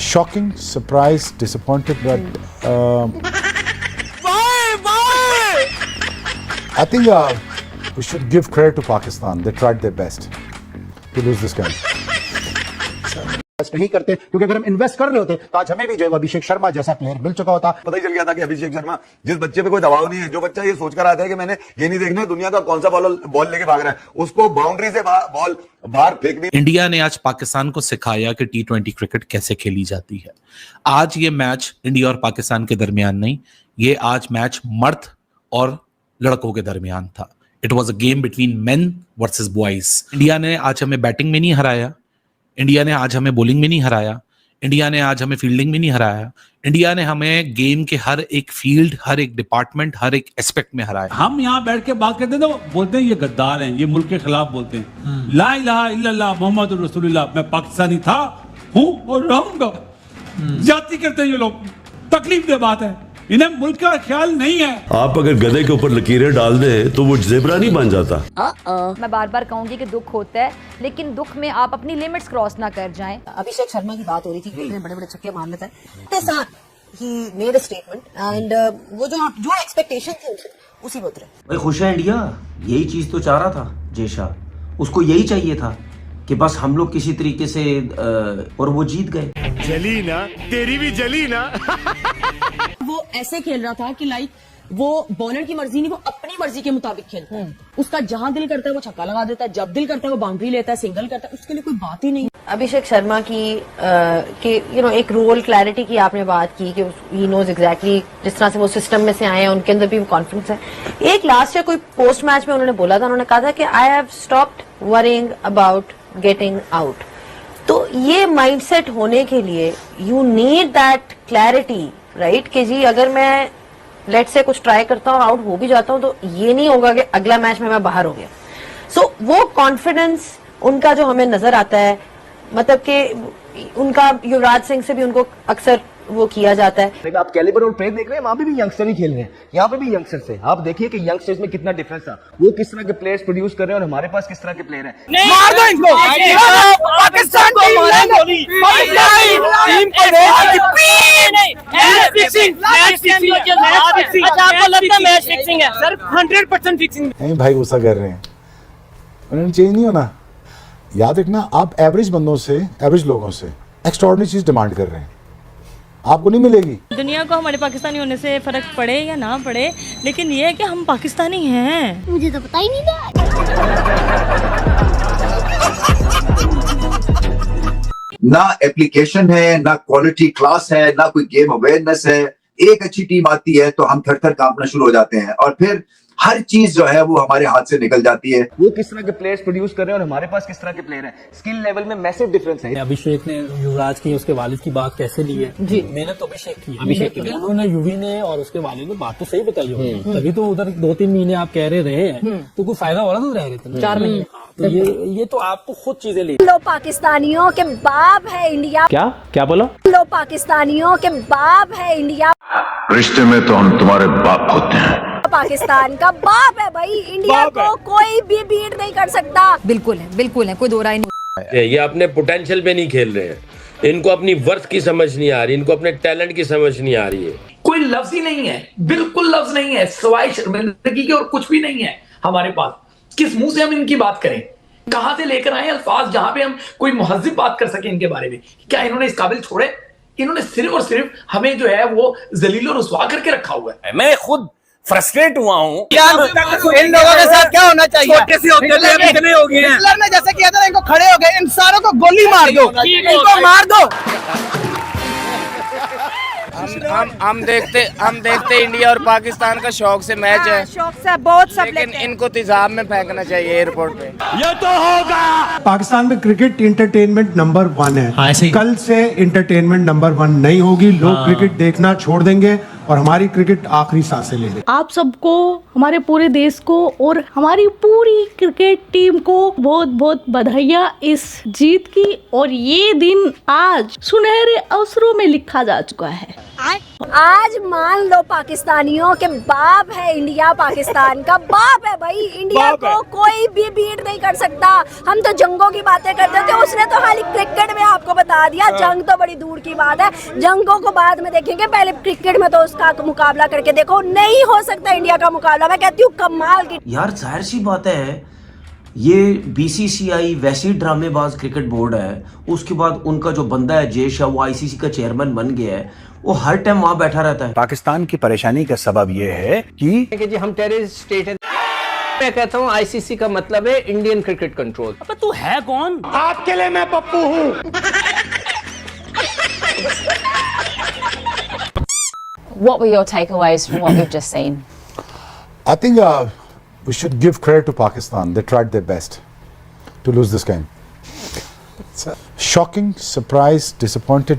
Shocking, surprised, disappointed, but why? I think we should give credit to Pakistan. They tried their best to lose this game. Invest नहीं करते, क्योंकि अगर हम invest कर रहे होते तो आज हमें भी जो है अभिषेक शर्मा जैसा प्लेयर मिल चुका होता। पता ही चल गया था कि अभिषेक शर्मा, जिस बच्चे पे कोई दबाव नहीं है, जो बच्चा ये सोच कर आता है कि मैंने ये नहीं देखना है दुनिया का कौन सा बॉल लेके भाग रहा है, उसको बाउंड्री से बॉल बाहर फेंकनी। इंडिया ने आज पाकिस्तान को सिखाया कि T20 क्रिकेट कैसे खेली जाती है। आज ये मैच इंडिया और पाकिस्तान के दरमियान नहीं, ये आज मैच मर्द और लड़कों के दरमियान था। It was a game between main versus boys. India ने आज हमें बैटिंग में नहीं हराया, इंडिया ने आज हमें बॉलिंग में नहीं हराया, इंडिया ने आज हमें फील्डिंग में नहीं हराया, इंडिया ने हमें गेम के हर एक फील्ड, हर एक डिपार्टमेंट, हर एक एस्पेक्ट में हराया। हम यहाँ बैठ के बात करते हैं तो बोलते हैं ये गद्दार हैं, ये मुल्क के खिलाफ बोलते हैं। ला इलाहा इल्लल्लाह मोहम्मद रसूलुल्लाह, मैं पाकिस्तानी था, हूँ और रहूंगा। जाति करते हैं ये लोग, तकलीफ दे बात है, इन्हें मुल्क का ख्याल नहीं है। आप अगर गधे के ऊपर लकीरें डाल दें तो वो ज़ेब्रा नहीं बन जाता। मैं बार बार कहूंगी कि दुख होता है, लेकिन दुख में आप अपनी लिमिट्स क्रॉस ना कर जाएं। अभिषेक शर्मा की बात हो रही थी कि इतने बड़े बड़े छक्के मार लेता है, he made a statement and वो जो एक्सपेक्टेशन थी उसी पे उतरे। भाई खुश है इंडिया, यही चीज तो चाह रहा था जेशा, उसको यही चाहिए था कि बस हम लोग किसी तरीके से और वो जीत गए। जली ना, तेरी भी जली ना। वो ऐसे खेल रहा था कि लाइक वो बॉलर की मर्जी नहीं, वो अपनी मर्जी के मुताबिक खेलता है। उसका जहां दिल करता है वो छक्का लगा देता है, जब दिल करता है वो बाउंड्री लेता है, सिंगल करता है, उसके लिए कोई बात ही नहीं। अभिषेक शर्मा की एक रोल क्लैरिटी की आपने बात की कि ही नोज एग्जैक्टली, जिस तरह से वो सिस्टम में से आए हैं उनके अंदर भी वो कॉन्फिडेंस है। एक लास्ट ईयर कोई पोस्ट मैच में उन्होंने बोला था, उन्होंने कहा था कि I have stopped worrying about getting out. तो ये माइंडसेट होने के लिए you need that clarity, right, कि जी अगर मैं लेट से कुछ ट्राई करता हूँ, आउट हो भी जाता हूँ, तो ये नहीं होगा कि अगला मैच में मैं बाहर हो गया। सो वो कॉन्फिडेंस उनका जो हमें नजर आता है, मतलब कि उनका युवराज सिंह से भी उनको अक्सर वो किया जाता है। आप कैलिबर और प्रेस देख रहे हैं, वहां पे भी यंगस्टर ही खेल रहे हैं, यहाँ पे भी यंगस्टर्स है। आप देखिए कि यंगस्टर्स में कितना डिफरेंस था, वो किस तरह के प्लेयर्स प्रोड्यूस कर रहे हैं और हमारे पास किस तरह के प्लेयर हैं। मार दो इनको, पाकिस्तान को नहीं भाई, गुस्सा कर रहे हैं, उन्होंने चेंज नहीं होना। याद रखना, आप एवरेज बंदों से, एवरेज लोगों से एक्स्ट्राऑर्डिनरी चीज डिमांड कर रहे हैं, आपको नहीं मिलेगी। दुनिया को हमारे पाकिस्तानी होने से फर्क पड़े या ना पड़े, लेकिन ये है कि हम पाकिस्तानी हैं। मुझे तो पता ही नहीं था। ना एप्लीकेशन है, ना क्वालिटी क्लास है, ना कोई गेम अवेयरनेस है। एक अच्छी टीम आती है तो हम थर थर कांपना शुरू हो जाते हैं और फिर हर चीज जो है वो हमारे हाथ से निकल जाती है। वो किस तरह के प्लेयर्स प्रोड्यूस कर रहे हैं और हमारे पास किस तरह के प्लेयर हैं, स्किल लेवल में मैसिव डिफरेंस है। अभिषेक ने युवराज की, उसके वालिद की बात कैसे ली है? जी, मैंने तो अभिषेक की उन्होंने युवी ने और उसके वालिद ने बात तो सही बताई हो, तभी तो उधर 2-3 महीने आप कह रहे हैं, तो कोई फायदा हो रहा था रह रहे थे 4 महीने। तो ये तो आपको खुद चीजें ली। लो पाकिस्तानियों के बाप है इंडिया। क्या बोला? लो पाकिस्तानियों के बाप है इंडिया। रिश्ते में तो हम तुम्हारे बाप होते हैं। पाकिस्तान का बाप है भाई, इंडिया को कोई भी बीट नहीं कर सकता। बिल्कुल है, कोई दो राय नहीं। ये अपने पोटेंशियल पे नहीं खेल रहे हैं, इनको अपनी वर्थ की समझ नहीं आ रही, इनको अपने टैलेंट की समझ नहीं आ रही है। कोई लफ्ज ही नहीं है, बिल्कुल लफ्ज नहीं है, सवाए शर्मिंदगी के और कुछ भी नहीं है हमारे पास। किस मुंह से हम इनकी बात करें? कहां से लेकर आए अल्फाज जहां पे हम कोई मुहज्जिब बात कर सके इनके बारे में? क्या इन्होंने इस काबिल छोड़े? इन्होंने सिर्फ और सिर्फ हमें जो है वो जलील और रुसवा करके रखा हुआ है। मैं खुद फ्रस्ट्रेट हुआ हूँ। इन लोगों के साथ क्या होना चाहिए? छोटे से होते थे, इतने हो गए हैं। हिटलर ने जैसे किया था, इनको खड़े हो गए, इन सारों को गोली मार दो, इनको मार दो। हम देखते इंडिया और पाकिस्तान का शौक से मैच है, शौक से बहुत सब, लेकिन इनको तेजाब में फेंकना चाहिए एयरपोर्ट पे। ये तो होगा। पाकिस्तान में क्रिकेट इंटरटेनमेंट नंबर 1 है। कल से इंटरटेनमेंट नंबर 1 नहीं होगी, लोग क्रिकेट देखना छोड़ देंगे और हमारी क्रिकेट आखिरी सांसें ले लेगी। आप सबको, हमारे पूरे देश को और हमारी पूरी क्रिकेट टीम को बहुत बहुत बधाइयाँ इस जीत की। और ये दिन आज सुनहरे अवसरों में लिखा जा चुका है। आज मान लो पाकिस्तानियों के बाप है इंडिया, पाकिस्तान का बाप है भाई। इंडिया को कोई भी बीट नहीं कर सकता। हम तो जंगों की बातें करते थे, उसने तो खाली क्रिकेट में आपको बता दिया। जंग तो बड़ी दूर की बात है, जंगों को बाद में देखेंगे, पहले क्रिकेट में तो उसका मुकाबला करके देखो। नहीं हो सकता इंडिया का मुकाबला। मैं कहती हूँ कमाल की। यार जाहिर सी बात है, ये बीसीसीआई वैसी ड्रामेबाज क्रिकेट बोर्ड है, उसके बाद उनका जो बंदा है जय शाह, वो आईसीसी का चेयरमैन बन गया है, वो हर टाइम वहां बैठा रहता है। पाकिस्तान की परेशानी का सबब ये है कि जी हम टेररिस्ट स्टेट है। मैं कहता हूँ आईसीसी का मतलब है इंडियन क्रिकेट कंट्रोल। अब तू है कौन? आपके लिए मैं पप्पू हूँ। What were your takeaways from what we've just seen? I think we should give credit to Pakistan. They tried their best to lose this game. Shocking, surprised, disappointed,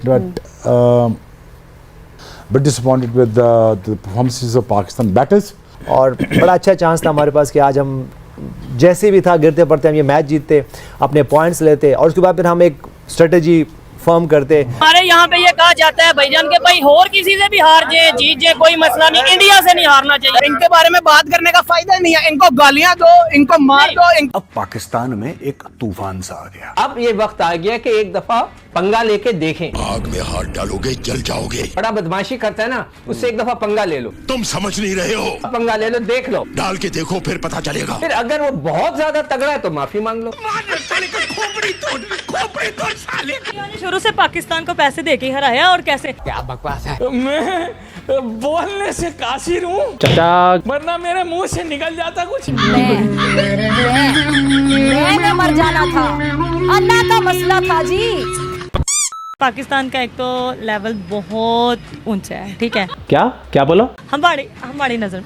but disappointed with the performances of Pakistan batters. और बड़ा अच्छा chance था हमारे पास कि आज हम जैसे भी था गिरते पड़ते हम ये मैच जीतते, अपने पॉइंट्स लेते और उसके बाद फिर हम एक स्ट्रेटेजी फॉर्म करते। हमारे यहाँ पे ये कहा जाता है भाईजान के भाई और किसी से भी हार जाए जीत जाए कोई मसला नहीं, इंडिया से नहीं हारना चाहिए। इनके बारे में बात करने का फायदा नहीं है, इनको गालियां दो, इनको मार दो। अब पाकिस्तान में एक तूफान सा आ गया। अब ये वक्त आ गया कि एक दफा पंगा लेके देखें। आग में हाथ डालोगे जल जाओगे। बड़ा बदमाशी करता है ना, उससे एक दफा पंगा ले लो। तुम समझ नहीं रहे हो। पंगा ले लो, देख लो, डाल के देखो फिर पता चलेगा। फिर अगर वो बहुत ज्यादा तगड़ा है तो माफी मांग लो। शुरू से पाकिस्तान को पैसे देके ही हराया और कैसे? क्या बकवास है। मैं बोलने से कासिर हूँ, वरना मेरे मुंह से निकल जाता कुछ। मैं मर जाना था, अल्लाह का मसला था जी। पाकिस्तान का एक तो लेवल बहुत ऊंचा है, ठीक है? क्या बोलो? हमारी नजर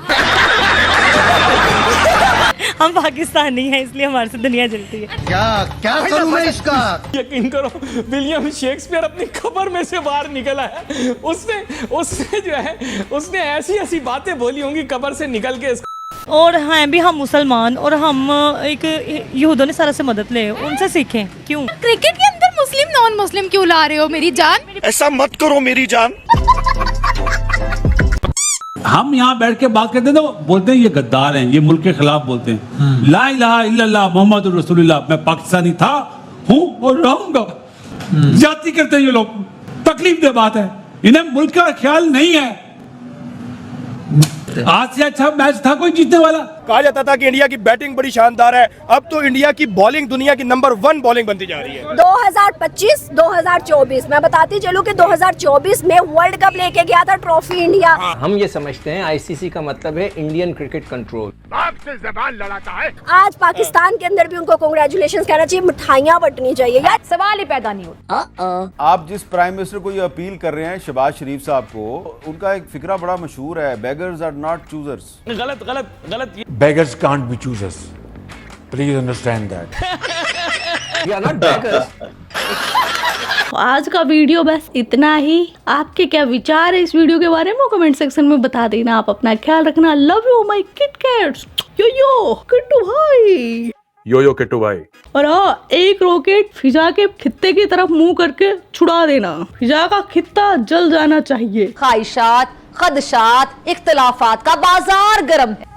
हम पाकिस्तानी हैं, इसलिए हमारे से दुनिया जलती है। क्या करूं मैं इसका? यकीन करो, विलियम शेक्सपियर अपनी खबर में से बाहर निकला है। उसने जो है, उसने ऐसी बातें बोली होंगी कब्र से निकल के। और हैं भी हम मुसलमान, और हम एक यहूदों ने सारा से मदद ले, उनसे सीखें। क्यों क्रिकेट के अंदर मुस्लिम नॉन मुस्लिम क्यों ला रहे हो मेरी जान? ऐसा मत करो मेरी जान। हम यहाँ बैठ के बात करते हैं तो बोलते हैं ये गद्दार हैं, ये मुल्क के खिलाफ बोलते हैं। ला इलाहा इल्लल्लाह मोहम्मद रसूलुल्लाह, मैं पाकिस्तानी था, हूँ और रहूंगा। जाति करते हैं ये लोग, तकलीफ दे बात है, इन्हें मुल्क का ख्याल नहीं है। आज से अच्छा मैच था कोई जीतने वाला? कहा जाता था कि इंडिया की बैटिंग बड़ी शानदार है, अब तो इंडिया की बॉलिंग दुनिया की नंबर 1 बॉलिंग बनती जा रही है। 2025-2024 मैं बताती चलूं कि 2024 में वर्ल्ड कप लेके गया था ट्रॉफी इंडिया। हम ये समझते हैं आईसीसी का मतलब है इंडियन क्रिकेट कंट्रोल। आपसे ज़बान लड़ाता है। आज पाकिस्तान के अंदर भी उनको कांग्रेचुलेशंस कहना चाहिए, मिठाइयाँ बंटनी चाहिए यार। सवाल ही पैदा नहीं होता। आप जिस प्राइम मिनिस्टर को ये अपील कर रहे हैं शहबाज शरीफ साहब को, उनका एक फिक्रा बड़ा मशहूर है, बेगर्स आर नॉट चूजर्स। गलत Beggars can't be choosers. Please understand that. We are not beggars. आज का वीडियो बस इतना ही। आपके क्या विचार है इस वीडियो के बारे में, कमेंट सेक्शन में बता देना। आप अपना ख्याल रखना। Love you my kit cats. Yo Kittu भाई। यो किट्टू भाई। और हाँ, एक रॉकेट फिजा के खित्ते की तरफ मुंह करके छुड़ा देना। फिजा का खित्ता जल जाना चाहिए। ख्वाहिशात, खदशात, इख्तलाफात का बाजार गर्म है।